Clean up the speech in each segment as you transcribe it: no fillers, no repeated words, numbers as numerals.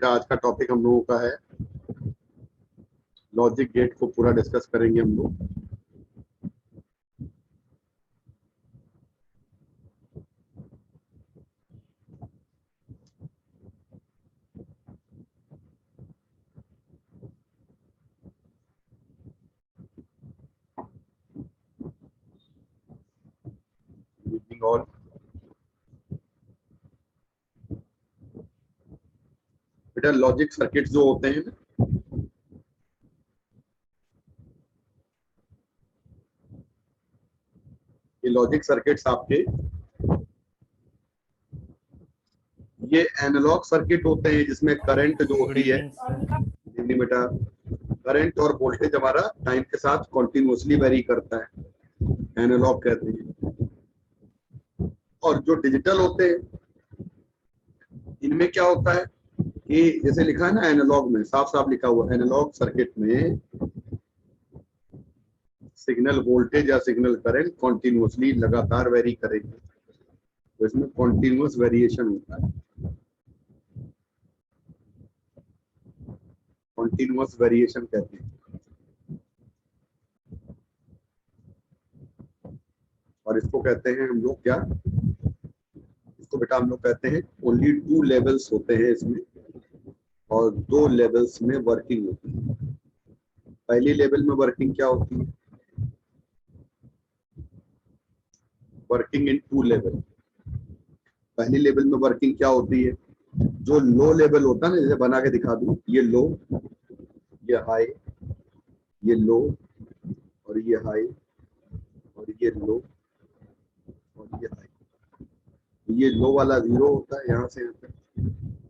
बेटा आज का टॉपिक हम लोगों का है लॉजिक गेट को पूरा डिस्कस करेंगे हम लोग। और बेटा लॉजिक सर्किट जो होते हैं ना, ये लॉजिक सर्किट्स आपके ये एनालॉग सर्किट होते हैं जिसमें करंट जो होती है बेटा, करंट और वोल्टेज हमारा टाइम के साथ कॉन्टिन्यूसली वेरी करता है, एनालॉग कहते हैं। और जो डिजिटल होते हैं इनमें क्या होता है कि जैसे लिखा है ना एनालॉग में, साफ साफ लिखा हुआ है एनालॉग सर्किट में सिग्नल वोल्टेज या सिग्नल करंट कॉन्टिन्यूसली लगातार वेरी करेगी, तो इसमें कॉन्टिन्यूस वेरिएशन होता है, कॉन्टिन्यूस वेरिएशन कहते हैं। और इसको कहते हैं हम लोग क्या, इसको बेटा हम लोग कहते हैं ओनली 2 लेवल्स होते हैं इसमें, और 2 लेवल्स में वर्किंग होती है। पहली लेवल में वर्किंग क्या होती है, वर्किंग इन 2 लेवल। पहली लेवल में वर्किंग क्या होती है, जो लो लेवल होता है ना, जैसे बना के दिखा दूं, ये लो, ये हाई, ये लो, और ये हाई, और ये लो, और ये हाई। ये लो वाला 0 होता है यहाँ से यहाँ तक,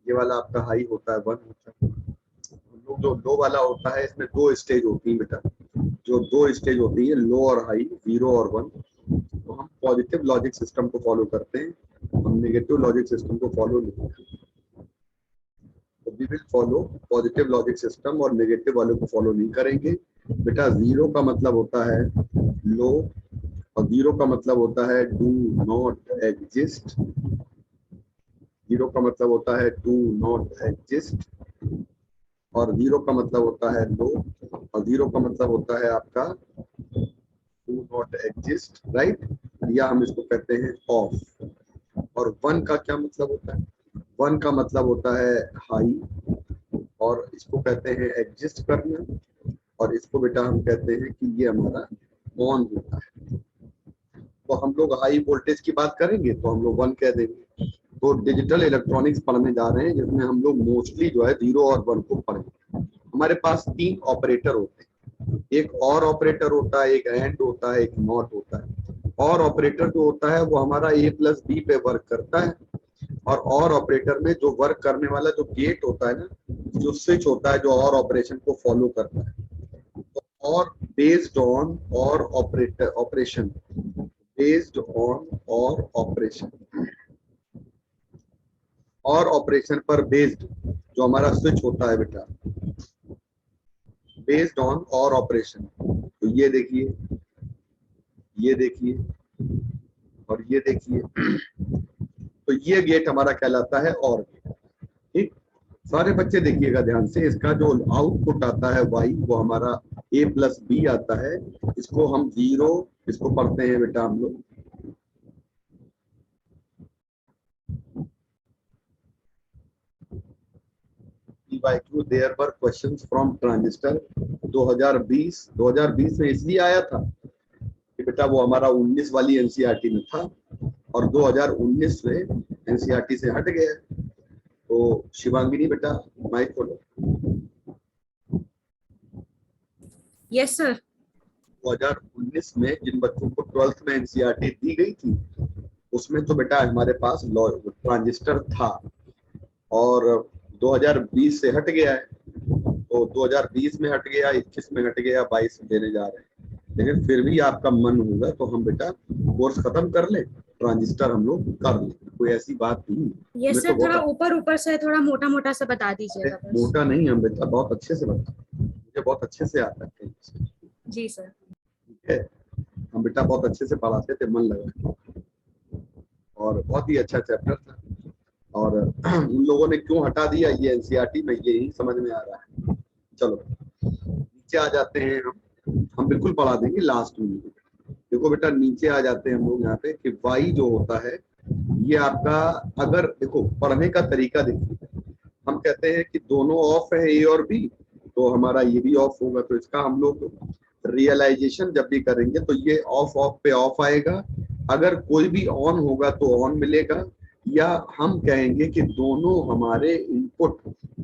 ये वाला आपका हाई होता है 1 होता है। हम लोग जो लो वाला होता है इसमें 2 स्टेज होती है बेटा, जो 2 स्टेज होती है लो और हाई, 0 और 1। तो हम पॉजिटिव लॉजिक सिस्टम को फॉलो करते हैं, हम नेगेटिव लॉजिक सिस्टम को फॉलो नहीं करते। तो we will follow positive logic system और नेगेटिव वाले को फॉलो नहीं करेंगे बेटा। 0 का मतलब होता है लो, और 0 का मतलब होता है डू नॉट एग्जिस्ट। 0 का मतलब होता है डू नॉट एग्जिस्ट, और 0 का मतलब होता है लो, और 0 का मतलब होता है आपका डू नॉट एग्जिस्ट, राइट, या हम इसको कहते हैं ऑफ। और 1 का क्या मतलब होता है, 1 का मतलब होता है हाई, और इसको कहते हैं एग्जिस्ट करना, और इसको बेटा हम कहते हैं कि ये हमारा ऑन होता है। तो हम लोग हाई वोल्टेज की बात करेंगे तो हम लोग 1 कह देंगे। तो डिजिटल इलेक्ट्रॉनिक्स पढ़ने जा रहे हैं जिसमें हम लोग मोस्टली जो है 0 और 1 को पढ़ेंगे। हमारे पास 3 ऑपरेटर होते हैं, एक और ऑपरेटर होता है, एक एंड होता है, एक नॉट होता है। और ऑपरेटर जो होता है वो हमारा ए प्लस बी पे वर्क करता है, और ऑपरेटर में जो वर्क करने वाला जो गेट होता है ना, जो स्विच होता है जो और ऑपरेशन को फॉलो करता है। तो और बेस्ड ऑन और ऑपरेटर ऑपरेशन, बेस्ड ऑन और ऑपरेशन, और ऑपरेशन पर बेस्ड जो हमारा स्विच होता है बेटा, बेस्ड ऑन और ऑपरेशन। तो ये देखिए, ये देखिए, और ये देखिए, तो ये गेट हमारा कहलाता है और गेट। ठीक, सारे बच्चे देखिएगा ध्यान से, इसका जो आउटपुट आता है वाई वो हमारा ए प्लस बी आता है, इसको हम 0, इसको पढ़ते हैं बेटा हम लोग by Q। There were questions from transistor 2020 में इसलिए आया था कि बेटा वो हमारा 19 वाली एनसीईआरटी में था, और 2019 में एनसीईआरटी से हट गया। तो शिवांगिनी बेटा माइक खोलो। Yes sir. 2019 में जिन बच्चों को 12th में एनसीईआरटी दी गई थी उसमें तो बेटा हमारे पास ट्रांजिस्टर था, और 2020 से हट गया है। तो 2020 में हट गया, 21 में हट गया, 22 में देने जा रहे हैं। लेकिन फिर भी आपका मन होगा तो हम बेटा कोर्स खत्म कर ले, ट्रांजिस्टर हम लोग कर ले, कोई ऐसी बात नहीं। ये सर थोड़ा ऊपर ऊपर से थोड़ा मोटा मोटा सा बता दीजिएगा बस। मोटा नहीं, हम बेटा बहुत अच्छे से बता, मुझे बहुत अच्छे से आता है जी सर। ठीक है, हम बेटा बहुत अच्छे से पढ़ाते थे, मन लगा, और बहुत ही अच्छा चैप्टर था। और उन लोगों ने क्यों हटा दिया ये एनसीईआरटी में यही समझ में आ रहा है। चलो नीचे आ जाते हैं हम बिल्कुल पढ़ा देंगे लास्ट में। देखो बेटा नीचे आ जाते हैं हम लोग यहाँ पे कि वाई जो होता है ये आपका, अगर देखो पढ़ने का तरीका देखिए, हम कहते हैं कि दोनों ऑफ है ए और बी, तो हमारा ये भी ऑफ होगा, तो इसका हम लोग रियलाइजेशन जब भी करेंगे तो ये ऑफ ऑफ पे ऑफ आएगा। अगर कोई भी ऑन होगा तो ऑन मिलेगा, या हम कहेंगे कि दोनों हमारे इनपुट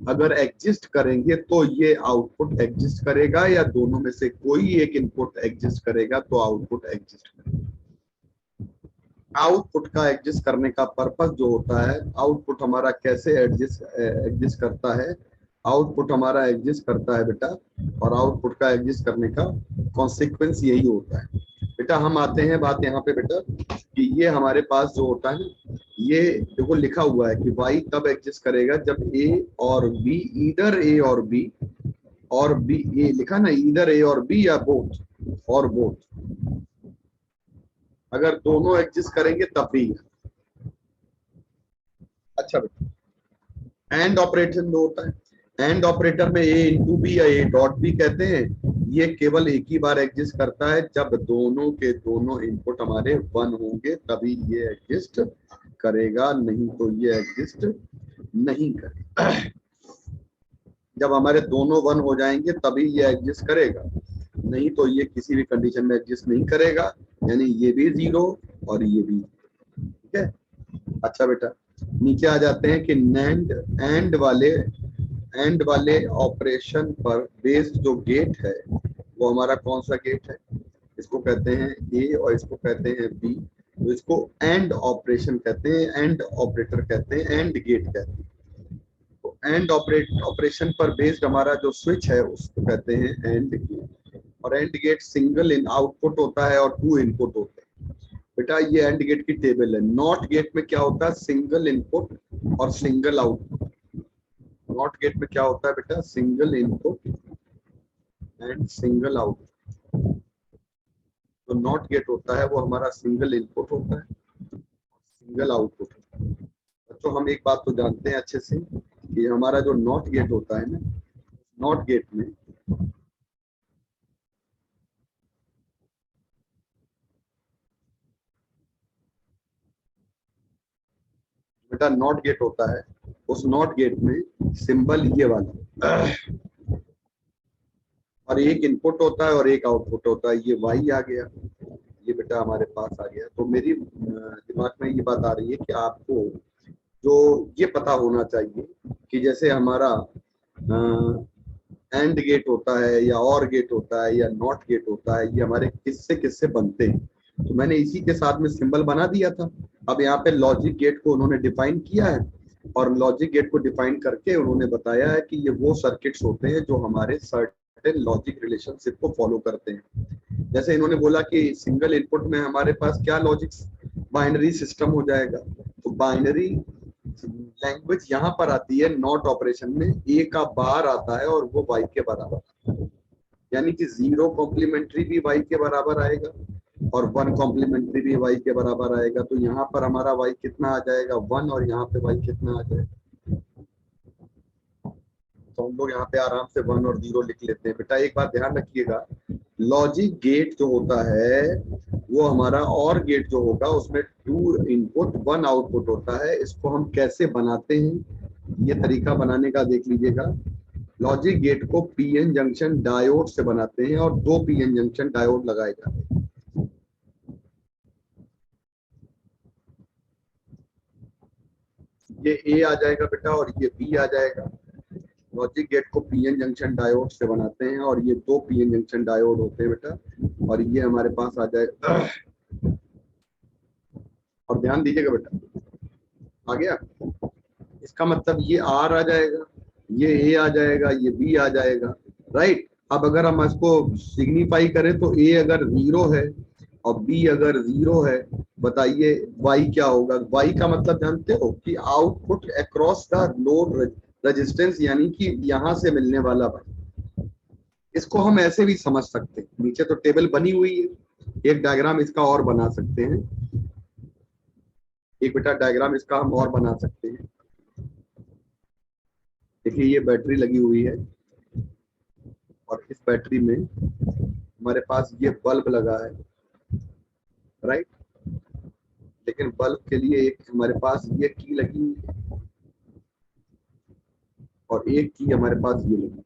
अगर एग्जिस्ट करेंगे तो ये आउटपुट एग्जिस्ट करेगा, या दोनों में से कोई एक इनपुट एग्जिस्ट करेगा तो आउटपुट एग्जिस्ट करेगा। आउटपुट का एग्जिस्ट करने का पर्पस जो होता है, आउटपुट हमारा कैसे एग्जिस्ट करता है, आउटपुट हमारा एग्जिस्ट करता है बेटा, और आउटपुट का एग्जिस्ट करने का कॉन्सिक्वेंस यही होता है बेटा। हम आते हैं बात यहाँ पे बेटा कि ये हमारे पास जो होता है ना, ये देखो लिखा हुआ है कि y कब एग्जिस्ट करेगा, जब a और b, ईदर a और b और b, ये लिखा ना ईदर a और b या बोथ और बोथ, अगर दोनों एग्जिस्ट करेंगे तब भी। अच्छा बेटा एंड ऑपरेशन जो होता है, एंड ऑपरेटर में ए इंटू बी या ए डॉट बी कहते हैं, ये केवल एक ही बार एग्जिस्ट करता है जब दोनों के दोनों इनपुट हमारे 1 होंगे, तभी ये एग्जिस्ट करेगा, नहीं तो ये एग्जिस्ट नहीं करेगा। जब हमारे दोनों 1 हो जाएंगे तभी ये एग्जिस्ट करेगा, नहीं तो ये किसी भी कंडीशन में एग्जिस्ट नहीं करेगा, यानी ये भी 0 और ये भी, ठीक है। अच्छा बेटा नीचे आ जाते हैं कि नैंड एंड वाले ऑपरेशन पर बेस्ड जो गेट है वो हमारा कौन सा गेट है, इसको कहते हैं ए और इसको कहते हैं बी, तो इसको एंड ऑपरेशन कहते हैं, एंड ऑपरेटर कहते हैं, एंड गेट कहते हैं। तो एंड ऑपरेशन पर बेस्ड हमारा जो स्विच है उसको कहते हैं एंड गेट, और and gate single in output होता है और 2 इनपुट होते हैं बेटा। ये एंड गेट की टेबल है। नॉट गेट में क्या होता है, सिंगल इनपुट और सिंगल आउटपुट। नॉट गेट में क्या होता है बेटा, single input and single output. तो नॉट गेट होता है वो हमारा सिंगल इनपुट होता है, सिंगल आउटपुट। तो हम एक बात तो जानते हैं अच्छे से कि हमारा जो नॉट गेट होता है ना, नॉट गेट में बेटा नॉट गेट होता है, उस नॉट गेट में सिंबल ये वाला और एक इनपुट होता है और एक आउटपुट होता है, ये y आ गया, ये बेटा हमारे पास आ गया। तो मेरी दिमाग में ये बात आ रही है कि आपको जो ये पता होना चाहिए कि जैसे हमारा एंड गेट होता है या और गेट होता है या नॉट गेट होता है, ये हमारे किससे किससे बनते हैं। तो मैंने इसी के साथ में सिंबल बना दिया था। अब यहाँ पे लॉजिक गेट को उन्होंने डिफाइन किया है, और लॉजिक गेट को डिफाइन करके उन्होंने बताया है कि ये वो सर्किट्स होते हैं जो हमारे सर्टेन लॉजिक रिलेशनशिप को फॉलो करते हैं। जैसे इन्होंने बोला कि सिंगल इनपुट में हमारे पास क्या लॉजिक, बाइनरी सिस्टम हो जाएगा। तो बाइनरी लैंग्वेज यहाँ पर आती है नॉट ऑपरेशन में, ए का बार आता है और वो वाई के बराबर, यानी कि 0 कॉम्प्लीमेंट्री भी वाई के बराबर आएगा और 1 कॉम्प्लीमेंट्री भी वाई के बराबर आएगा। तो यहाँ पर हमारा वाई कितना आ जाएगा 1, और यहाँ पे वाई कितना आ जाएगा, तो हम लोग यहाँ पे आराम से 1 और 0 लिख लेते हैं। बेटा एक बात ध्यान रखिएगा, लॉजिक गेट जो होता है वो हमारा और गेट जो होगा उसमें 2 इनपुट 1 आउटपुट होता है। इसको हम कैसे बनाते हैं, ये तरीका बनाने का देख लीजिएगा। लॉजिक गेट को पीएन जंक्शन डायोड से बनाते हैं और 2 पीएन जंक्शन डायोड लगाए जाते हैं। ये ए आ जाएगा बेटा और ये बी आ जाएगा। लॉजिक गेट को पीएन जंक्शन डायोड से बनाते हैं और ये 2 पीएन जंक्शन डायोड होते हैं बेटा, और ये हमारे पास आ जाएगा। और ध्यान दीजिएगा बेटा, आ गया, इसका मतलब ये आर आ जाएगा, ये ए आ जाएगा, ये बी आ जाएगा, राइट। अब अगर हम इसको सिग्निफाई करें तो ए अगर 0 है और बी अगर 0 है, बताइए वाई क्या होगा। वाई का मतलब जानते हो कि output across the load resistance, यानी कि यहां से मिलने वाला वाई। इसको हम ऐसे भी समझ सकते हैं, नीचे तो टेबल बनी हुई है, एक डायग्राम इसका और बना सकते हैं, एक बेटा डायग्राम इसका हम और बना सकते हैं। देखिए ये बैटरी लगी हुई है और इस बैटरी में हमारे पास ये बल्ब लगा है, राइट। लेकिन बल्ब के लिए एक हमारे पास ये की लगी हुई है और एक की हमारे पास ये लगी,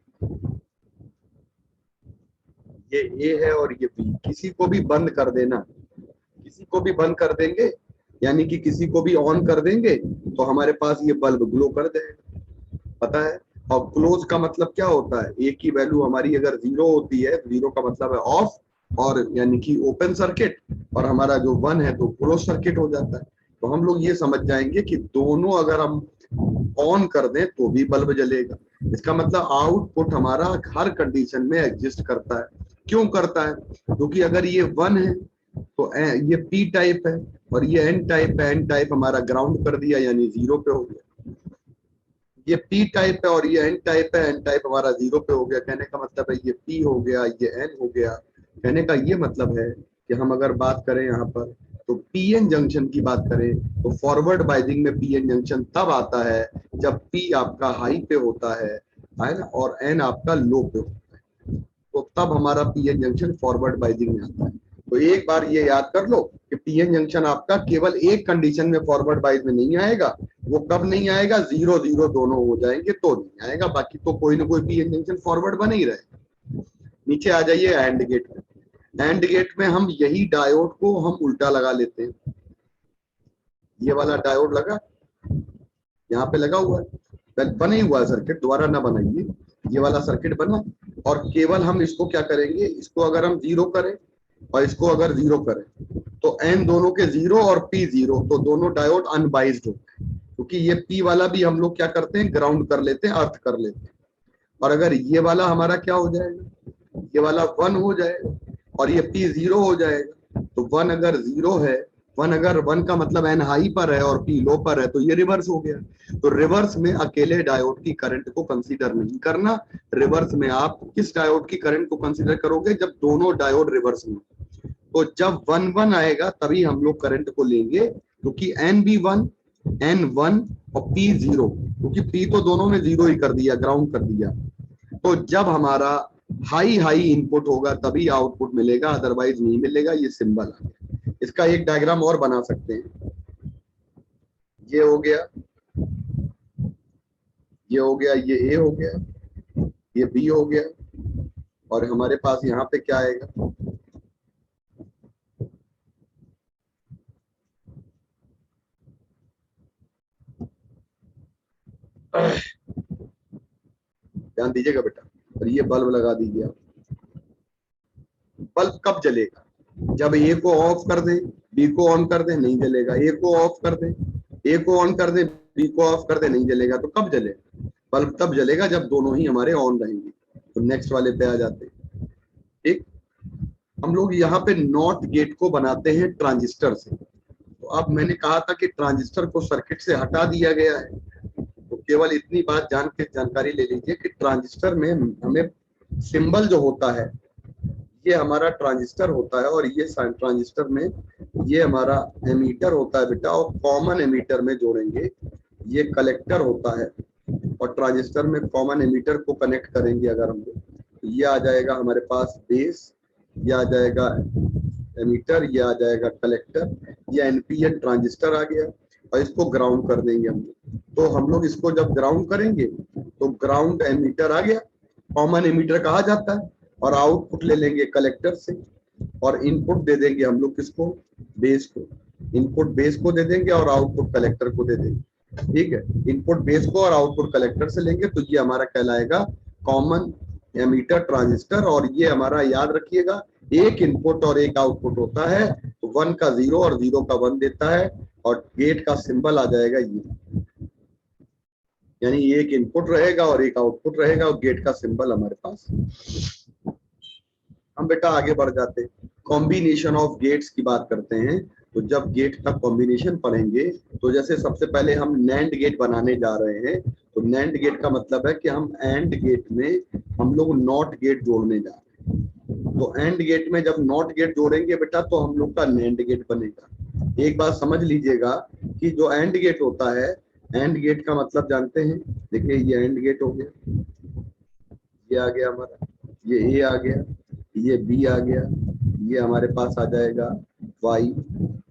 ये ए है और ये बी। किसी को भी बंद कर देना, किसी को भी बंद कर देंगे, यानी कि किसी को भी ऑन कर देंगे तो हमारे पास ये बल्ब ग्लो कर देगा, पता है। और क्लोज का मतलब क्या होता है, ए की वैल्यू हमारी अगर 0 होती है, 0 का मतलब है ऑफ, और यानी कि ओपन सर्किट, और हमारा जो 1 है तो क्लोज सर्किट हो जाता है। तो हम लोग ये समझ जाएंगे कि दोनों अगर हम ऑन कर दें तो भी बल्ब जलेगा। इसका मतलब आउटपुट हमारा हर कंडीशन में एग्जिस्ट करता है। क्यों करता है? क्योंकि अगर ये 1 है तो ये पी टाइप है और ये एन टाइप है, एन टाइप हमारा ग्राउंड कर दिया यानी 0 पे हो गया। ये पी टाइप है और ये एन टाइप है, एन टाइप हमारा 0 पे हो गया। कहने का मतलब है ये पी हो गया, ये एन हो गया। कहने का ये मतलब है कि हम अगर बात करें यहाँ पर तो पीएन जंक्शन की बात करें तो फॉरवर्ड बाइजिंग में पीएन जंक्शन तब आता है जब पी आपका हाई पे होता है ना, और एन आपका लो पे होता है, तो तब हमारा पीएन जंक्शन फॉरवर्ड बाइजिंग में आता है। तो एक बार ये याद कर लो कि पीएन जंक्शन आपका केवल एक कंडीशन में फॉरवर्ड बाइज में नहीं आएगा। वो कब नहीं आएगा? 0 0 दोनों हो जाएंगे तो नहीं आएगा, बाकी तो कोई ना कोई पीएन जंक्शन फॉरवर्ड बन ही रहे। नीचे आ जाइए एंड गेट में। एंड गेट में हम यही डायोड को हम उल्टा लगा लेते हैं। ये वाला डायोड लगा, यहाँ पे लगा हुआ है, बना ही हुआ है सर्किट, दोबारा ना बनाइए। ये वाला सर्किट बना और केवल हम इसको क्या करेंगे, इसको अगर हम 0 करें और इसको अगर 0 करें तो एन दोनों के 0 और पी 0, तो दोनों डायोड अनबाइज्ड होते हैं। क्योंकि ये पी वाला भी हम लोग क्या करते हैं, ग्राउंड कर लेते हैं, अर्थ कर लेते हैं। और अगर ये वाला हमारा क्या हो जाएगा, ये वाला 1 हो जाएगा और ये पी 0 हो जाएगा। तो 1 अगर 0 है, 1 अगर 1 का मतलब एन हाई पर है और पी लो पर है, तो ये रिवर्स हो गया। तो रिवर्स में अकेले डायोड की करंट को कंसीडर नहीं करना। रिवर्स में आप किस डायोड की करंट को कंसीडर करोगे? जब दोनों डायोड रिवर्स में। तो जब 1 1 आएगा तभी हम लोग करंट को लेंगे, क्योंकि एन भी 1, एन 1 और पी 0, क्योंकि पी तो दोनों ने 0 ही कर दिया, ग्राउंड कर दिया। तो जब हमारा हाई हाई इनपुट होगा तभी आउटपुट मिलेगा, अदरवाइज नहीं मिलेगा। ये सिंबल आ गया। इसका एक डायग्राम और बना सकते हैं। ये हो गया, ये हो गया, ये ए हो गया, ये बी हो गया, और हमारे पास यहाँ पे क्या आएगा, ध्यान दीजिएगा बेटा। और ये बल्ब लगा दीजिए आप। बल्ब कब जलेगा? जब ए को ऑफ कर दें, बी को ऑन कर दें, नहीं जलेगा। ए को ऑफ कर दें, ए को ऑन कर दें, बी को ऑफ कर दें, नहीं जलेगा। तो कब जलेगा? बल्ब तब जलेगा जब दोनों ही हमारे ऑन रहेंगे। तो नेक्स्ट वाले पे आ जाते हैं। ठीक, हम लोग यहाँ पे नॉट गेट को बनाते हैं ट्रांजिस्टर से। तो अब मैंने कहा था कि ट्रांजिस्टर को सर्किट से हटा दिया गया है। तो केवल इतनी बात जान के जानकारी ले लीजिए कि ट्रांजिस्टर में हमें सिंबल जो होता है, ये हमारा ट्रांजिस्टर होता है, और ये ट्रांजिस्टर में ये हमारा एमीटर होता है बेटा, और कॉमन एमीटर में जोड़ेंगे। ये कलेक्टर होता है और ट्रांजिस्टर में कॉमन एमीटर को कनेक्ट करेंगे अगर हम लोग, तो ये आ जाएगा हमारे पास बेस, ये आ जाएगा एमीटर, ये आ जाएगा कलेक्टर, ये एनपीएन ट्रांजिस्टर आ गया। और इसको ग्राउंड कर देंगे हम लोग। तो हम लोग इसको जब ग्राउंड करेंगे तो ग्राउंड एमीटर आ गया, कॉमन एमीटर कहा जाता है, और आउटपुट ले लेंगे कलेक्टर से, और इनपुट दे देंगे हम लोग किसको, बेस को। इनपुट बेस को दे देंगे और आउटपुट कलेक्टर को दे देंगे। ठीक है, इनपुट बेस को और आउटपुट कलेक्टर से लेंगे, तो ये हमारा कहलाएगा कॉमन एमीटर ट्रांजिस्टर। और ये हमारा याद रखिएगा, एक इनपुट और एक आउटपुट होता है, तो 1 का 0 और 0 का 1 देता है, और गेट का सिंबल आ जाएगा ये, यानी एक इनपुट रहेगा और एक आउटपुट रहेगा, और गेट का सिंबल हमारे पास। हम बेटा आगे बढ़ जाते हैं, कॉम्बिनेशन ऑफ गेट्स की बात करते हैं। तो जब गेट का कॉम्बिनेशन पढ़ेंगे, तो जैसे सबसे पहले हम नैंड गेट बनाने जा रहे हैं। तो नैंड गेट का मतलब है कि हम एंड गेट में हम लोग नॉट गेट जोड़ने जा रहे हैं। तो एंड गेट में जब नॉट गेट जोड़ेंगे बेटा, तो हम लोग का नैंड गेट बनेगा। एक बात समझ लीजिएगा कि जो एंड गेट होता है, एंड गेट का मतलब जानते हैं, देखिए ये एंड गेट हो गया, ये आ गया हमारा, ये ए आ गया, ये बी आ गया, ये हमारे पास आ जाएगा वाई,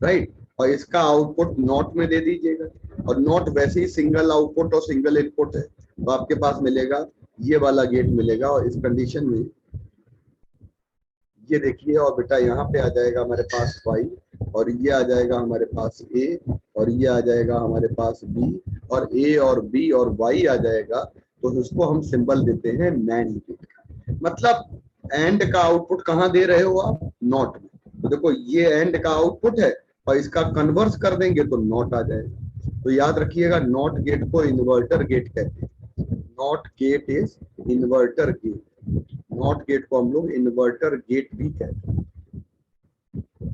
राइट। और इसका आउटपुट नॉट में दे दीजिएगा, और नॉट वैसे ही सिंगल आउटपुट और सिंगल इनपुट है, तो आपके पास मिलेगा ये वाला गेट मिलेगा। और इस कंडीशन में ये देखिए, और बेटा यहाँ पे आ जाएगा हमारे पास वाई, और ये आ जाएगा हमारे पास ए, और ये आ जाएगा हमारे पास बी, और ए और बी और वाई आ जाएगा। तो उसको हम सिंबल देते हैं नैंड गेट का। मतलब एंड का आउटपुट कहाँ दे रहे हो आप? नॉट में। तो देखो ये एंड का आउटपुट है, और इसका कन्वर्स कर देंगे तो नॉट आ जाएगा। तो याद रखिएगा, नॉट गेट को इन्वर्टर गेट कहते हैं। Not gate is inverter gate. Not gate को हम लोग इन्वर्टर गेट भी कहते हैं।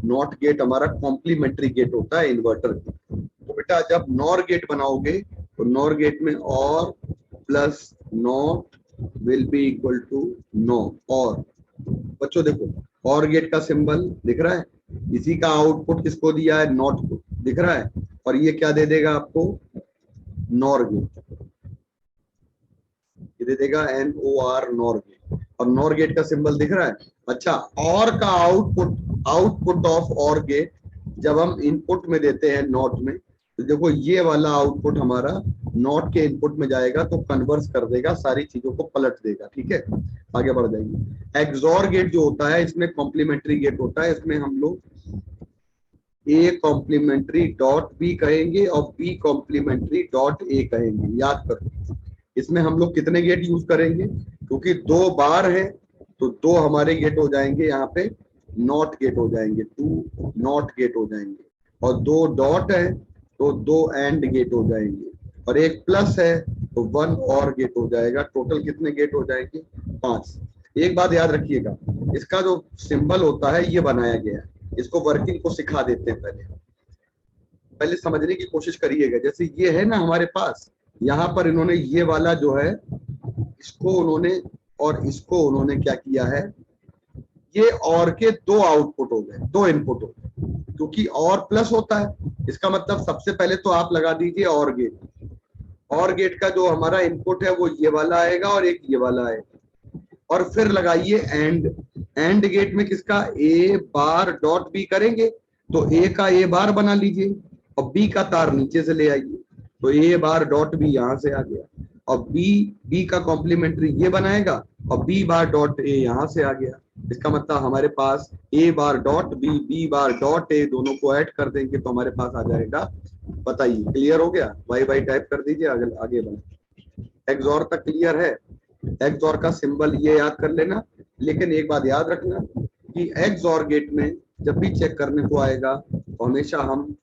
नॉट गेट हमारा कॉम्प्लीमेंट्री गेट होता है इन्वर्टर गेट। तो बेटा जब नॉर गेट बनाओगे तो नॉर गेट में और plus not will be equal to no. और बच्चों देखो, और गेट का सिंबल दिख रहा है, इसी का आउटपुट किसको दिया है? नॉट को, दिख रहा है। और ये क्या दे देगा आपको? नॉर गेट, ये दे देगा NOR, नॉर गेट। और नॉर गेट का सिंबल दिख रहा है। अच्छा, और का आउटपुट ऑफ और गेट जब हम इनपुट में देते हैं नॉट में, तो देखो ये वाला आउटपुट हमारा नॉट के इनपुट में जाएगा, तो कन्वर्स कर देगा, सारी चीजों को पलट देगा। ठीक है, आगे बढ़ जाएंगे। एक्सॉर गेट जो होता है, इसमें कॉम्प्लीमेंट्री गेट होता है। इसमें हम लोग ए कॉम्प्लीमेंट्री डॉट बी कहेंगे और बी कॉम्प्लीमेंट्री डॉट ए कहेंगे। याद करो, इसमें हम लोग कितने गेट यूज करेंगे? क्योंकि दो बार है तो दो हमारे गेट हो जाएंगे, यहाँ पे नॉट गेट हो जाएंगे, 2 नॉट गेट हो जाएंगे। और दो डॉट है तो 2 एंड गेट हो जाएंगे, और एक प्लस है तो 1 और गेट हो जाएगा। टोटल कितने गेट हो जाएंगे? 5। एक बात याद रखिएगा, इसका जो सिंबल होता है ये बनाया गया है। इसको वर्किंग को सिखा देते हैं, पहले समझने की कोशिश करिएगा। जैसे ये है ना हमारे पास, यहाँ पर इन्होंने ये वाला जो है, इसको उन्होंने और इसको उन्होंने क्या किया है, ये और के 2 आउटपुट हो गए, 2 इनपुट हो गए, क्योंकि और प्लस होता है। इसका मतलब सबसे पहले तो आप लगा दीजिए और गेट। और गेट का जो हमारा इनपुट है वो ये वाला आएगा और एक ये वाला आएगा, और फिर लगाइए एंड। एंड गेट में किसका? ए बार डॉट बी करेंगे, तो ए का ए बार बना लीजिए और बी का तार नीचे से ले आइए, तो ए बार डॉट बी यहां से आ गया, और बी का कॉम्प्लीमेंट्री ये बनाएगा, और बी बार डॉट ए यहां से आ गया। इसका मतलब हमारे पास A bar dot B, B bar dot A, दोनों को ऐड कर देंगे तो हमारे पास आ जाएगा। बताइए, क्लियर हो गया? बाई बाई टाइप कर दीजिए, आगे आगे बढ़े। एक्सॉर तक क्लियर है? एक्सॉर का सिंबल ये याद कर लेना। लेकिन एक बात याद रखना कि एक्सॉर गेट में जब भी चेक करने को आएगा तो हमेशा हम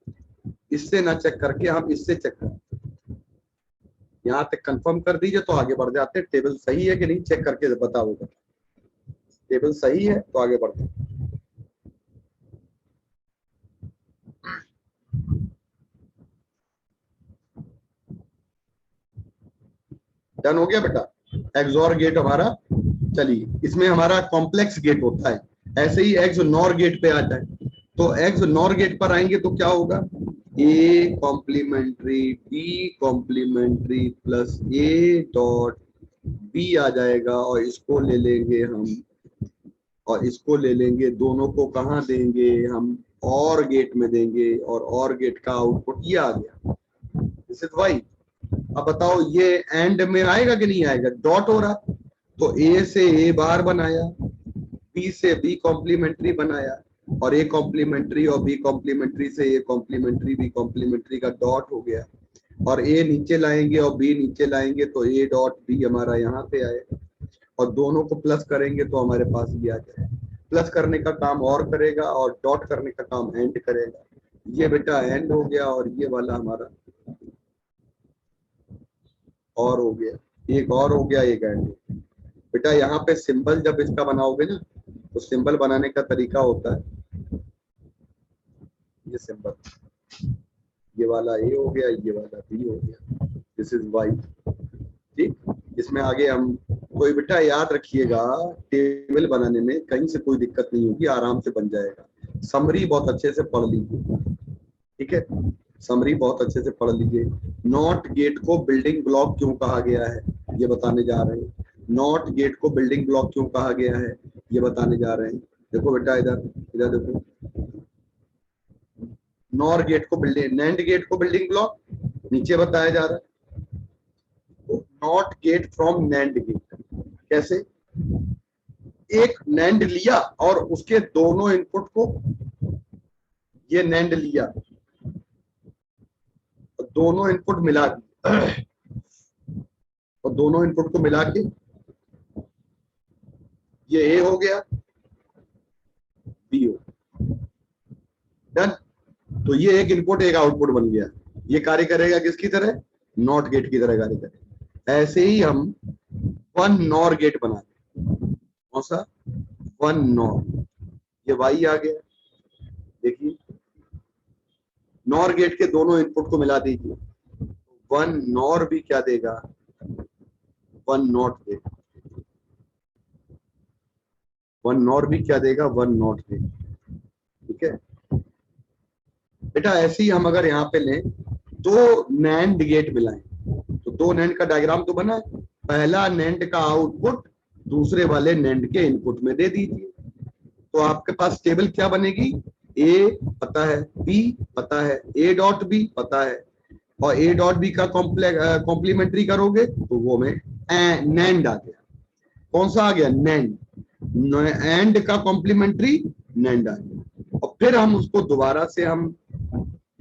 इससे ना चेक करके हम इससे चेक करें। यहाँ तक कंफर्म कर दीजिए तो आगे बढ़ जाते हैं। टेबल सही है कि नहीं चेक करके बताओगे। टेबल सही है तो आगे बढ़ते हैं। डन हो गया बेटा? एक्सॉर गेट हमारा। चलिए, इसमें हमारा कॉम्प्लेक्स गेट होता है। ऐसे ही एक्स नॉर गेट पे आता है, तो एक्स नॉर गेट पर आएंगे तो क्या होगा? A complementary B complementary plus A dot B आ जाएगा, और इसको ले लेंगे हम, और इसको ले लेंगे, दोनों को कहाँ देंगे हम? और गेट में देंगे, और गेट का आउटपुट ये आ गया। This is Y. अब बताओ ये एंड में आएगा कि नहीं आएगा? डॉट हो रहा, तो ए से ए बार बनाया, बी से बी कॉम्प्लीमेंट्री बनाया, और ए कॉम्प्लीमेंट्री और बी कॉम्प्लीमेंट्री से ए कॉम्प्लीमेंट्री बी कॉम्प्लीमेंट्री का डॉट हो गया, और ए नीचे लाएंगे और बी नीचे लाएंगे तो ए डॉट बी हमारा यहाँ पे आएगा, और दोनों को प्लस करेंगे तो हमारे पास ये आ जाएगा। प्लस करने का काम और करेगा और डॉट करने का काम एंड करेगा। ये बेटा एंड हो गया, और ये वाला हमारा और हो गया, एक और हो गया, एक एंड। बेटा यहाँ पे सिंबल जब इसका बनाओगे ना, तो सिंबल बनाने का तरीका होता है ये सिंबल, ये वाला ए हो गया, ये वाला बी हो गया, दिस इज वाई। ठीक, इसमें आगे हम कोई बेटा याद रखिएगा, टेबल बनाने में कहीं से कोई दिक्कत नहीं होगी, आराम से बन जाएगा। समरी बहुत अच्छे से पढ़ लीजिए, ठीक है। समरी बहुत अच्छे से पढ़ लीजिए। नॉट गेट को बिल्डिंग ब्लॉक क्यों कहा गया है, ये बताने जा रहे हैं। नॉट गेट को बिल्डिंग ब्लॉक क्यों कहा गया है, ये बताने जा रहे हैं। देखो बेटा इधर, इधर देखो। नॉर गेट को बिल्डिंग, नैंड गेट को बिल्डिंग ब्लॉक नीचे बताया जा रहा है। Not gate from nand gate, कैसे? एक नैंड लिया और उसके दोनों इनपुट को, ये नैंड लिया, दोनों इनपुट मिला दिए और दोनों इनपुट को मिला के ये ए हो गया, बी हो, डन। तो ये एक इनपुट एक आउटपुट बन गया। ये कार्य करेगा किसकी तरह? नॉट गेट की तरह कार्य करेगा। ऐसे ही हम वन नॉर गेट बनाते हैं। कौन सा? One nor. ये वाई आ गया, देखिए नॉर गेट के दोनों इनपुट को मिला दीजिए, वन नॉर भी क्या देगा? वन नॉट देगा। वन नॉर भी क्या देगा? वन नॉट देगा। ठीक है बेटा, ऐसे ही हम अगर यहाँ पे लें, दो नैंड गेट मिलाएं, तो दो नैंड का डायग्राम तो बना है। पहला नैंड का आउटपुट दूसरे वाले नैंड के इनपुट में दे दीजिए, तो आपके पास टेबल क्या बनेगी? ए पता है, बी पता है, ए डॉट बी पता है, और ए डॉट बी का कॉम्प्लीमेंट्री करोगे तो वो में नैंड आ गया। कौन सा आ गया? नैंड। एंड का कॉम्प्लीमेंट्री नैंड आ गया, और फिर हम उसको दोबारा से हम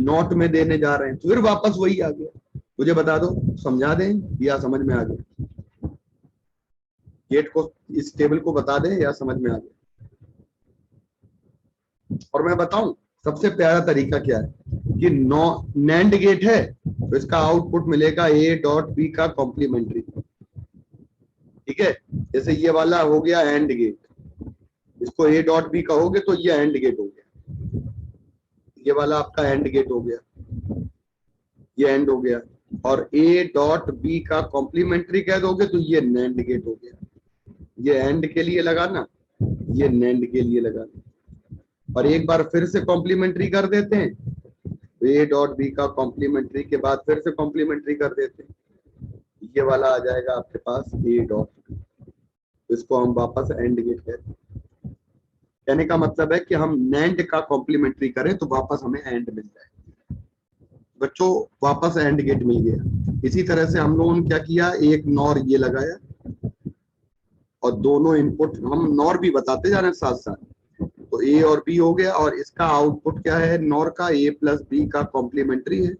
नॉट में देने जा रहे हैं, तो फिर वापस वही आ गया। मुझे बता दो, समझा दें या समझ में आ गया? गेट को, इस टेबल को बता दें या समझ में आ गया? और मैं बताऊं सबसे प्यारा तरीका क्या है, कि नैंड गेट है तो इसका आउटपुट मिलेगा ए डॉट बी का कॉम्प्लीमेंट्री। ठीक है, जैसे ये वाला हो गया एंड गेट, इसको ए डॉट बी कहोगे तो ये एंड गेट हो गया। ये वाला आपका एंड गेट हो गया, ये एंड हो गया। और ए डॉट बी का कॉम्प्लीमेंट्री कह दोगे तो ये नैंड गेट हो गया। ये एंड के लिए लगाना, ये नैंड के लिए लगाना। और एक बार फिर से कॉम्प्लीमेंट्री कर देते हैं, तो ए डॉट बी का कॉम्प्लीमेंट्री के बाद फिर से कॉम्प्लीमेंट्री कर देते हैं, ये वाला आ जाएगा आपके पास ए डॉट। इसको हम वापस एंड गेट कहते हैं। कहने का मतलब है कि हम नैंड का कॉम्प्लीमेंट्री करें तो वापस हमें एंड मिल जाए। बच्चों वापस एंड गेट मिल गया। इसी तरह से हम लोगों ने क्या किया, एक नॉर ये लगाया और दोनों इनपुट हम नॉर भी बताते जा रहे हैं साथ साथ। तो ए और बी हो गया, और इसका आउटपुट क्या है नॉर का? ए प्लस बी का कॉम्प्लीमेंट्री है,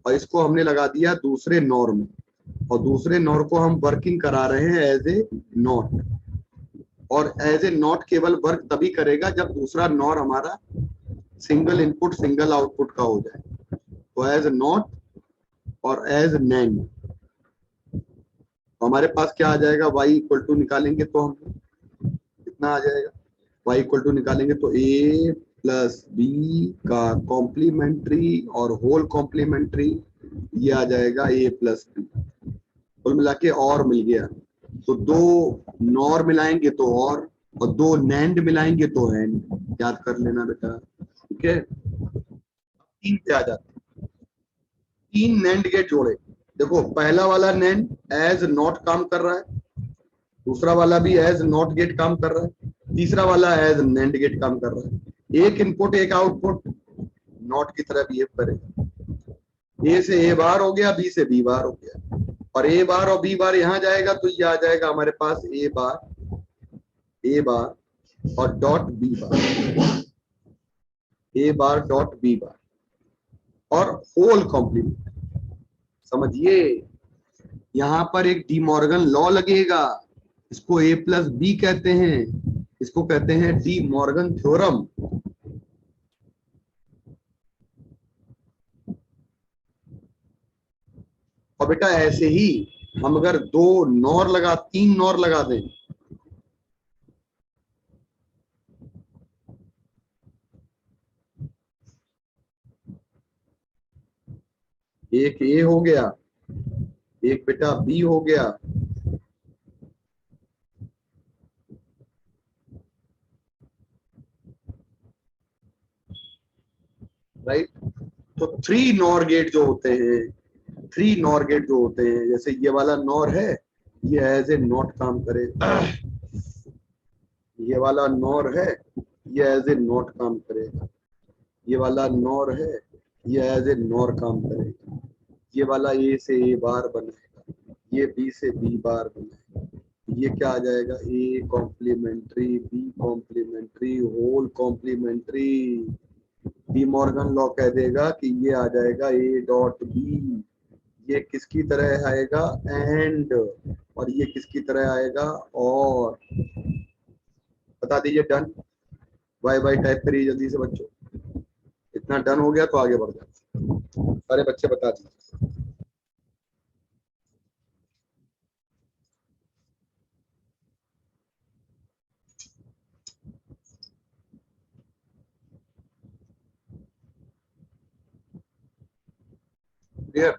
और इसको हमने लगा दिया दूसरे नॉर में, और दूसरे नॉर को हम वर्किंग करा रहे हैं एज ए नॉट। और एज ए नॉट केवल वर्क तभी करेगा जब दूसरा नॉर हमारा सिंगल इनपुट सिंगल आउटपुट का हो जाए। तो एज नॉट और एज नैंड तो हमारे पास क्या आ जाएगा? y इक्वल टू निकालेंगे तो हम कितना आ जाएगा? y इक्वल टू निकालेंगे तो a प्लस बी का कॉम्प्लीमेंट्री और होल कॉम्प्लीमेंट्री, ये आ जाएगा a प्लस बी। कुल मिला के और मिल गया, तो दो नॉर मिलाएंगे तो और दो नैंड मिलाएंगे तो एंड। याद कर लेना बेटा, ठीक है। तीन पे आ जाते हैं, तीन नैंड गेट जोड़े। देखो पहला वाला नैंड एज नॉट काम कर रहा है, दूसरा वाला भी एज नॉट गेट काम कर रहा है, तीसरा वाला एज नैंड गेट काम कर रहा है। एक इनपुट एक आउटपुट नॉट की तरह बिहेव करेगा। ए से ए बार हो गया, बी से बी बार हो गया, और ए बार और बी बार यहां जाएगा तो ये आ जाएगा हमारे पास ए बार और डॉट बी बार, ए बार डॉट बी बार और होल कॉम्प्लीमेंट। समझिए, यहां पर एक डिमॉर्गन लॉ लगेगा, इसको ए प्लस बी कहते हैं, इसको कहते हैं डी मॉर्गन थ्योरम। और बेटा ऐसे ही हम अगर तीन नॉर लगा दें, एक ए हो गया, एक बेटा बी हो गया, राइट। तो 3 नॉर गेट जो होते हैं, 3 नॉर गेट जो होते हैं, जैसे ये वाला नॉर है, ये एज ए नॉट काम करेगा, ये वाला नॉर है, ये एज ए नॉट काम करेगा, ये वाला नॉर है, ये एज ए नॉर काम करेगा, ये वाला ए से ए बार बनाएगा, ये बी से बी बार बनाएगा, ये क्या आ जाएगा, A complementary, B complementary, whole complementary. De Morgan law कह देगा कि ये आ जाएगा ए डॉट बी, ये किसकी तरह आएगा, एंड, और ये किसकी तरह आएगा, और। बता दीजिए डन, बाय बाय टाइप करिए जल्दी से बच्चों। इतना डन हो गया तो आगे बढ़ जाते, सारे बच्चे बता दीजिए। क्लियर?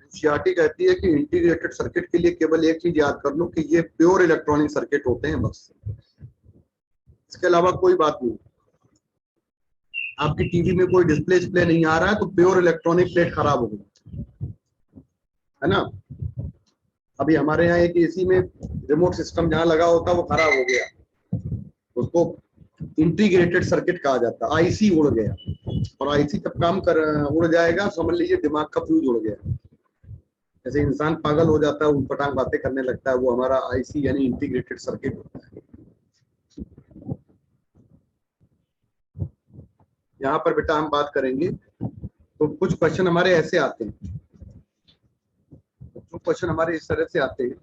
एनसीईआरटी कहती है कि इंटीग्रेटेड सर्किट के लिए केवल एक चीज याद कर लो कि ये प्योर इलेक्ट्रॉनिक सर्किट होते हैं, बस, इसके अलावा कोई बात नहीं। आपकी टीवी में कोई डिस्प्ले नहीं आ रहा है तो प्योर इलेक्ट्रॉनिक प्लेट खराब हो गई है ना। अभी हमारे यहाँ एक एसी में रिमोट सिस्टम जहाँ लगा होता है वो खराब हो गया, उसको इंटीग्रेटेड सर्किट कहा जाता है। आईसी उड़ गया, और आईसी जब काम कर उड़ जाएगा समझ लीजिए दिमाग का फ्यूज उड़ गया। जैसे इंसान पागल हो जाता है, उठपटांग बातें करने लगता है, वो हमारा आईसी यानी इंटीग्रेटेड सर्किट होता है। यहाँ पर बेटा हम बात करेंगे तो कुछ क्वेश्चन हमारे ऐसे आते हैं, जो क्वेश्चन हमारे इस तरह से आते हैं।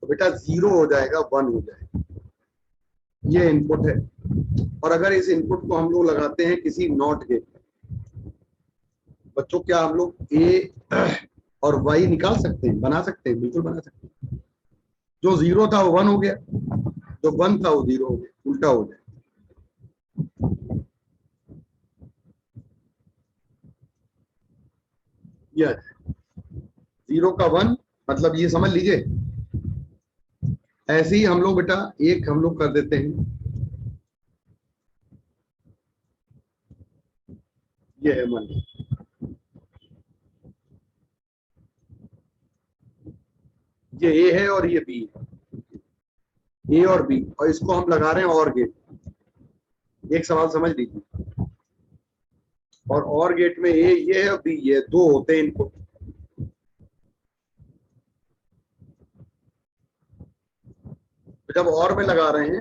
तो बेटा 0 हो जाएगा, 1 हो जाएगा, ये इनपुट है। और अगर इस इनपुट को हम लोग लगाते हैं किसी नॉट गेट, बच्चों क्या हम लोग ए और वाई निकाल सकते हैं, बना सकते हैं, बिल्कुल बना सकते हैं। जो 0 था वो 1 हो गया, जो 1 था वो 0 हो गया, उल्टा हो जाए। यस, 0 का 1 मतलब ये समझ लीजिए। ऐसे ही हम लोग बेटा एक हम लोग कर देते हैं, ये है 1, ये ए है और ये बी है, ए और बी, और इसको हम लगा रहे हैं और गेट। एक सवाल समझ लीजिए, और गेट में ए ये है और बी ये, 2 होते हैं इनपुट। तो जब और में लगा रहे हैं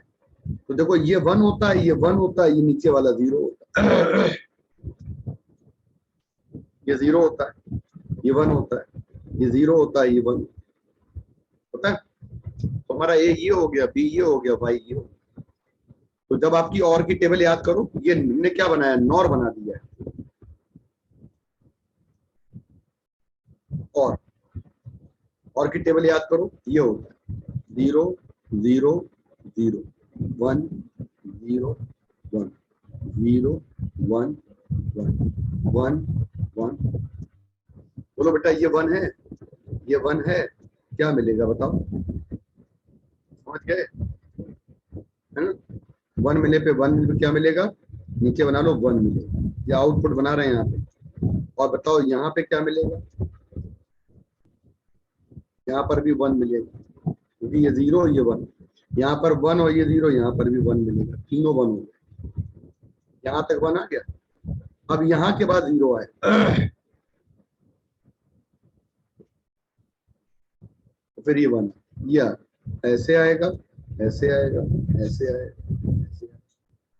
तो देखो ये 1 होता है, ये 1 होता है, ये नीचे वाला 0 होता है, ये 0 होता है, ये 1 होता है, ये 0 होता है, ये 1 होता है। तो हमारा ए ये हो गया, बी ये हो गया, वाई ये हो गया। तो जब आपकी और की टेबल याद करो, ये हमने क्या बनाया, नॉर बना दिया है। और की टेबल याद करो, ये होता है 0 0 0 1 0 1 0 1 1 1 1। बोलो बेटा ये 1 है, ये 1 है, क्या मिलेगा बताओ, समझ गए, है ना। 1 मिले पे 1 मिले पे क्या मिलेगा, नीचे बना लो 1 मिलेगा, ये आउटपुट बना रहे हैं यहाँ पे। और बताओ यहाँ पे क्या मिलेगा, यहाँ पर भी 1 मिलेगा, क्योंकि ये 0 ये 1, यहाँ पर 1 और ये 0, यहाँ पर भी 1 मिलेगा, तीनों 1 हो गए। यहाँ तक 1 आ गया। अब यहाँ के बाद 0 आए तो फिर ये 1, ये ऐसे आएगा, ऐसे आएगा, ऐसे आएगा, ऐसे आएगा।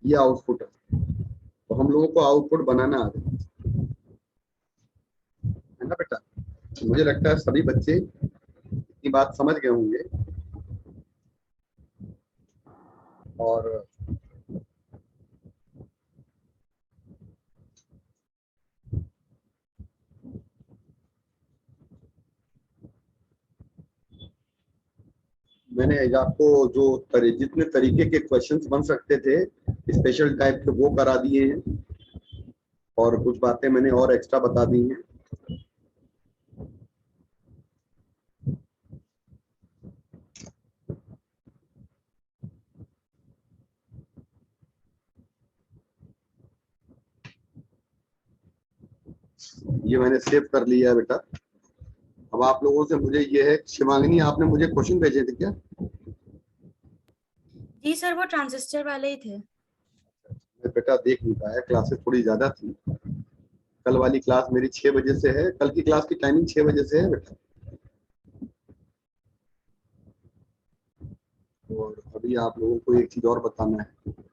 ये आउटपुट है। तो हम लोगों को आउटपुट बनाना आ गया है ना बेटा। मुझे लगता है सभी बच्चे इतनी बात समझ गए होंगे। और मैंने आपको जो जितने तरीके के क्वेश्चंस बन सकते थे स्पेशल टाइप के वो करा दिए हैं। और कुछ बातें मैंने और एक्स्ट्रा बता दी हैं। ये मैंने सेव कर लिया है बेटा। अब आप लोगों से मुझे ये है, शिवांगिनी आपने मुझे क्वेश्चन भेजे थे क्या? जी सर, वो ट्रांजिस्टर वाले ही थे। मैं बेटा देख नहीं पाया, क्लासेस थोड़ी ज्यादा थी। कल वाली क्लास मेरी 6 बजे से है, कल की क्लास की टाइमिंग 6 बजे से है बेटा। और अभी आप लोगों को एक चीज और बताना है।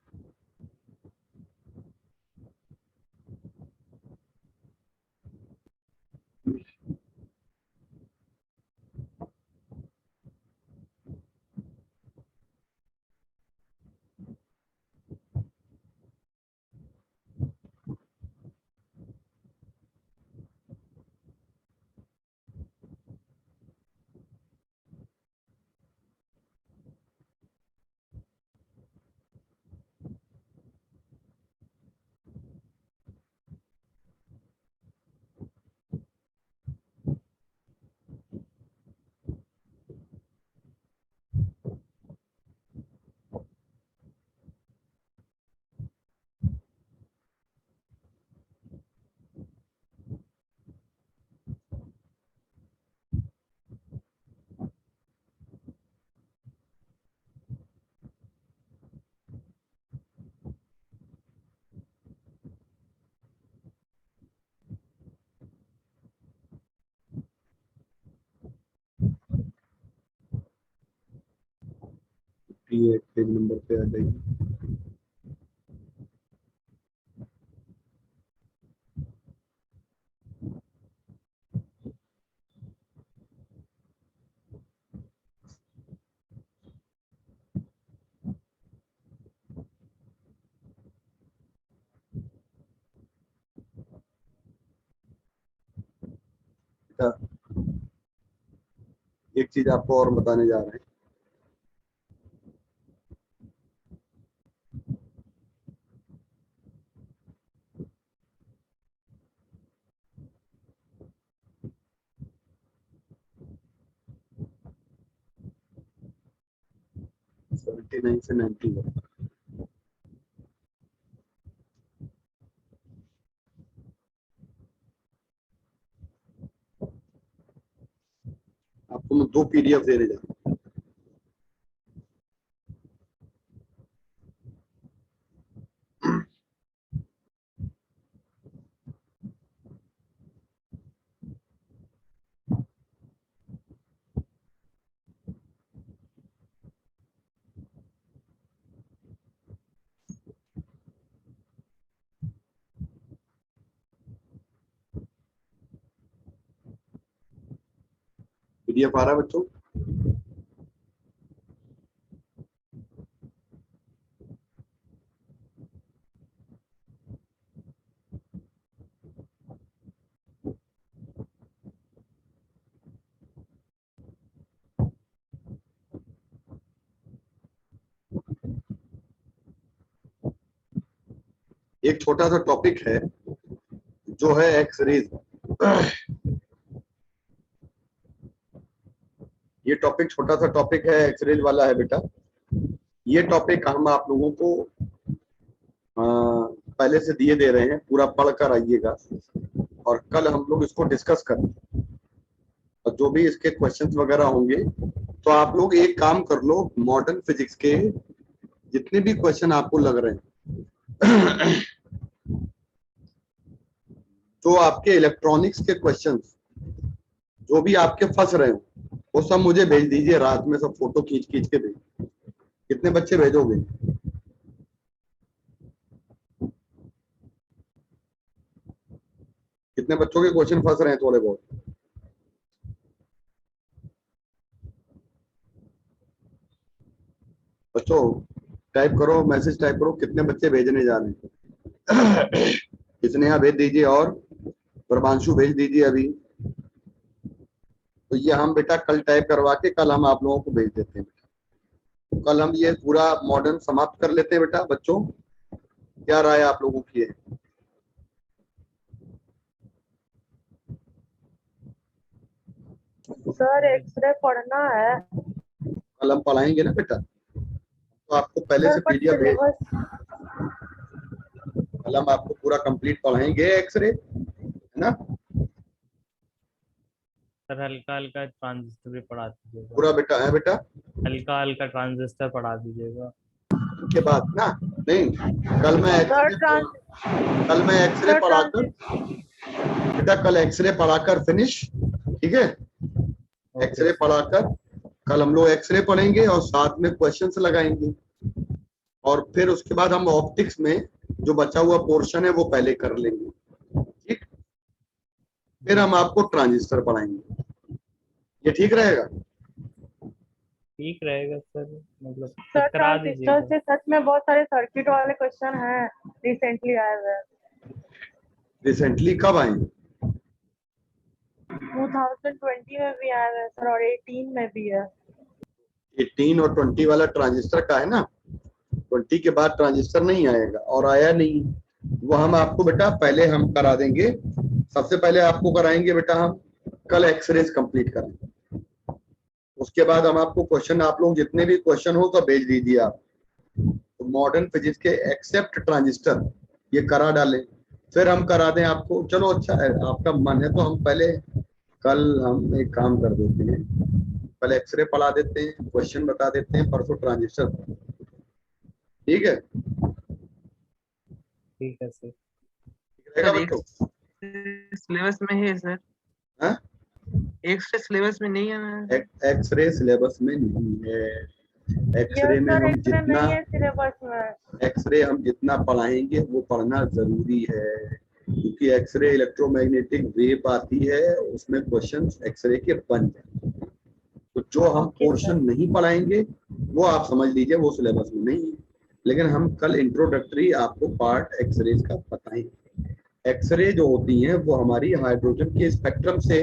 ये पेज नंबर पे आ जाइए। बेटा, एक चीज आपको और बताने जा रहे हैं। सेवेंटी नाइन से 91। आपको मैं 2 PDF देने जा रहा हूँ। PDF आ रहा है बच्चों? एक छोटा सा टॉपिक है जो है एक्सरेज। ये टॉपिक छोटा सा टॉपिक है, एक्सरेज वाला है बेटा। ये टॉपिक हम आप लोगों को पहले से दिए दे रहे हैं, पूरा पढ़ कर आइएगा और कल हम लोग इसको डिस्कस करें। और जो भी इसके क्वेश्चंस वगैरह होंगे तो आप लोग एक काम कर लो, मॉडर्न फिजिक्स के जितने भी क्वेश्चन आपको लग रहे हैं, जो आपके इलेक्ट्रॉनिक्स के क्वेश्चंस जो भी आपके फंस रहे हो वो सब मुझे भेज दीजिए रात में, सब फोटो खींच खींच के भेज। कितने बच्चे भेजोगे? कितने बच्चों के क्वेश्चन फंस रहे हैं थोड़े बहुत? बच्चों टाइप करो, मैसेज टाइप करो, कितने बच्चे भेजने जा रहे हैं? किसने यहाँ भेज दीजिए, और प्रभांशु भेज दीजिए अभी। तो ये हम बेटा कल टाइप करवा के कल हम आप लोगों को भेज देते हैं। तो कल हम ये पूरा मॉडर्न समाप्त कर लेते हैं बेटा। बच्चों क्या राय आप लोगों की है? सर एक्सरे पढ़ना है कल हम पढ़ाएंगे ना बेटा, तो आपको पहले से सर, पर पीडीएफ भेज, सिलेबस कल हम आपको पूरा कंप्लीट पढ़ाएंगे एक्सरे, है ना। सर हल्का हल्का ट्रांजिस्टर भी पढ़ा दीजिएगा, पूरा बेटा है बेटा, हल्का हल्का ट्रांजिस्टर पढ़ा दीजिएगा। के बाद ना, नहीं कल मैं सर एक्सरे पढ़ाकर ट्रांजिस्टर बेटा, कल एक्सरे पढ़ाकर फिनिश, ठीक है। एक्सरे पढ़ाकर कल हम लोग एक्सरे पढ़ेंगे और साथ में क्वेश्चंस लगाएंगे, और फिर उसके बाद हम ऑप्टिक्स में जो बचा हुआ पोर्शन है वो पहले कर लेंगे, ठीक। फिर हम आपको ट्रांजिस्टर पढ़ाएंगे, ये ठीक रहेगा। ठीक रहेगा सर, मतलब सर करा ट्रांजिस्टर दीजिएगा। से सच में बहुत सारे सर्किट वाले क्वेश्चन हैं, रिसेंटली आए हुए हैं। रिसेंटली कब आए? 2020 में भी आए हुए हैं सर, और 18 में भी है। 18 और 20 वाला ट्रांजिस्टर का है ना, 20 के बाद ट्रांजिस्टर नहीं आएगा, और आया नहीं, वो हम आपको बेटा पहले हम करा देंगे। सबसे पहले आपको कराएंगे बेटा हम कल एक्सरेज कंप्लीट करेंगे, उसके बाद हम आपको क्वेश्चन, आप लोग जितने भी क्वेश्चन हो तो भेज दीजिए आप, तो मॉडर्न फिजिक्स के एक्सेप्ट ट्रांजिस्टर ये करा डालें, फिर हम करा दें आपको। चलो अच्छा है, आपका मन है तो हम पहले कल हम एक काम कर देते हैं, पहले एक्सरे पढ़ा देते हैं, क्वेश्चन बता देते हैं, परसों ट्रांजिस्टर, ठीक है। ठीक है सर। ठीक रहेगा सर बच्चों? सिलेबस में है सर, हाँ? एक्स्ट्रा सिलेबस में नहीं है। एक्सरे सिलेबस में नहीं है, एक्सरे में सर हम एक्सरे जितना नहीं है सिलेबस में। एक्सरे हम जितना पढ़ाएंगे वो पढ़ना जरूरी है, क्योंकि एक्सरे इलेक्ट्रोमैग्नेटिक वेव आती है, उसमें क्वेश्चन एक्सरे के बन जाते हैं। तो जो हम ओके पोर्शन नहीं पढ़ाएंगे वो आप समझ लीजिए वो सिलेबस में नहीं है, लेकिन हम कल इंट्रोडक्टरी आपको पार्ट एक्सरे का बताएंगे। एक्सरे जो होती हैं वो हमारी हाइड्रोजन के स्पेक्ट्रम से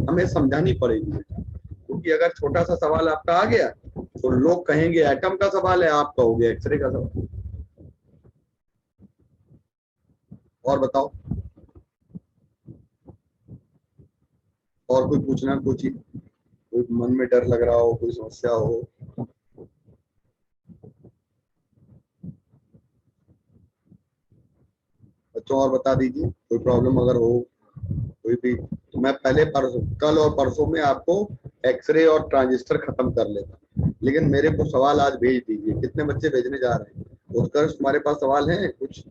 हमें समझानी पड़ेगी, क्योंकि अगर छोटा सा सवाल आपका आ गया तो लोग कहेंगे एटम का सवाल है, आप कहोगे एक्सरे का सवाल। और बताओ, और कोई पूछना, कोई मन में डर लग रहा हो, कोई समस्या हो? बच्चों और बता दीजिए, कोई प्रॉब्लम अगर हो कोई भी, तो मैं पहले परसों, कल और परसों में आपको एक्सरे और ट्रांजिस्टर खत्म कर लेता, लेकिन मेरे को सवाल आज भेज दीजिए। कितने बच्चे भेजने जा रहे हैं? उत्कर्ष तुम्हारे पास सवाल है कुछ?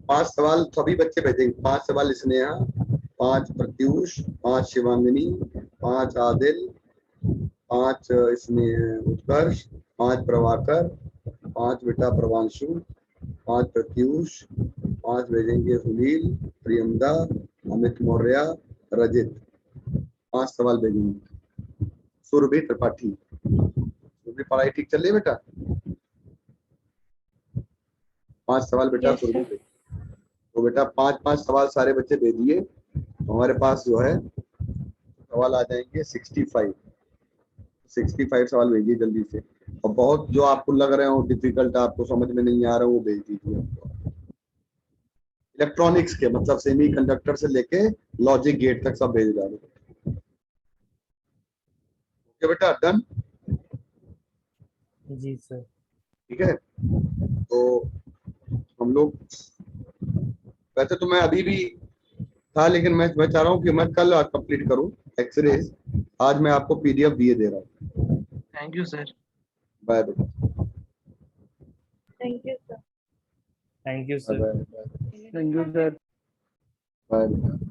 5 सवाल सभी बच्चे भेजेंगे, 5 सवाल स्नेहा, 5 प्रत्यूष, 5 शिवांगिनी, 5 आदिल, 5 स्नेह उत्कर्ष, 5 प्रभाकर, 5 बेटा प्रवांशु, 5 प्रत्यूष, 5 भेजेंगे सुनील, प्रियमदा, अमित मौर्य, रजित, 5 सवाल भेजेंगे। सुरभि त्रिपाठी, सुरभि पढ़ाई ठीक चल रही है बेटा? 5 सवाल बेटा Yes, सुरभि पे, तो बेटा 5-5 सवाल सारे बच्चे भेजिए, तो हमारे पास जो है सवाल आ जाएंगे 65 सवाल भेजिए जल्दी से, और बहुत जो आपको लग रहे हो डिफिकल्ट, आपको समझ में नहीं आ रहा वो भेज दीजिए। इलेक्ट्रॉनिक्स के मतलब सेमी कंडक्टर से लेके लॉजिक गेट तक सब भेज डालो। ओके बेटा, डन? जी सर। ठीक है, तो हम लोग, वैसे तो मैं अभी भी था, लेकिन मैं चाह रहा हूँ कि मैं कल कंप्लीट करूँ एक्सरे, आज मैं आपको पीडीएफ दिए दे रहा हूँ। Thank you sir. बाय बेटा। Thank you sir. Thank you sir. Bye thank you sir. Bye बेटा।